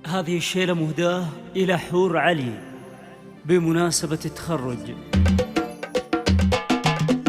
هذه الشيلة مهداة إلى حور علي بمناسبة التخرج.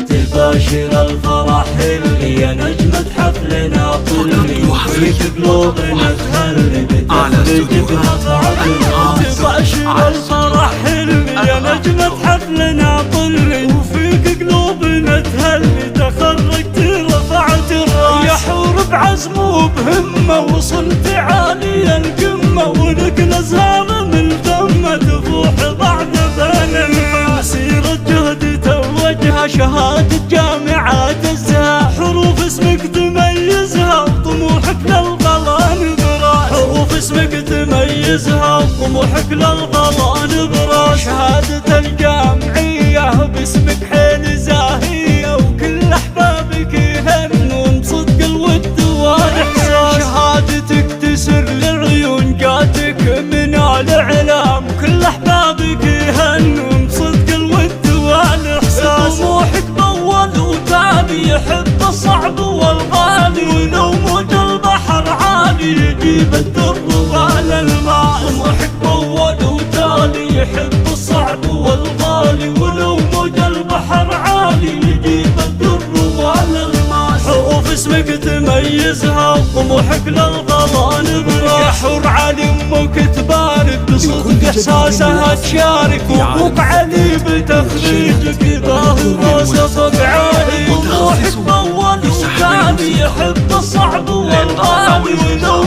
تباشر الفرح اللي يا نجمة حفلنا طلي وفي قلوبنا تهرب تخرج بنفعتنا. تباشر الفرح اللي يا نجمة حفلنا طلي وفي قلوبنا تهرب تخرجت رفعت الراس. يا حور بعزم وبهمة وصلت عالي القمة ولك أزهار من ثم تفوح بعد بين الناس. مسيرة جهد توجها شهادة جامعات الزهر، حروف اسمك تميزها وطموحك للغلا نبراس. حروف اسمك تميزها وطموحك للغلا نبراس. شهادة الجامعية باسمك حيل زاهية وكل أحبابك يهنون بصدق الود والإحساس. شهادتك تسر للعيون جاتك من الإعلام وكل أحبابك يهنون بصدق الود والإحساس. طموحك بول وتالي يحب الصعب والغالي، ولو موج البحر عالي يجيب الدر والماء. طموحك بول وتالي يحب الصعب والغالي، ولو موج البحر عالي يجيب الدر والماء. حروف اسمك تميزها وطموحك للغلا نبراس. يا حور علي امك تبارك بصدق احساسها تشارك، وابوك علي بتخريجك ظاهر راسه فوق عالي. طموحك بول وتالي يحب الصعب والغالي، ولو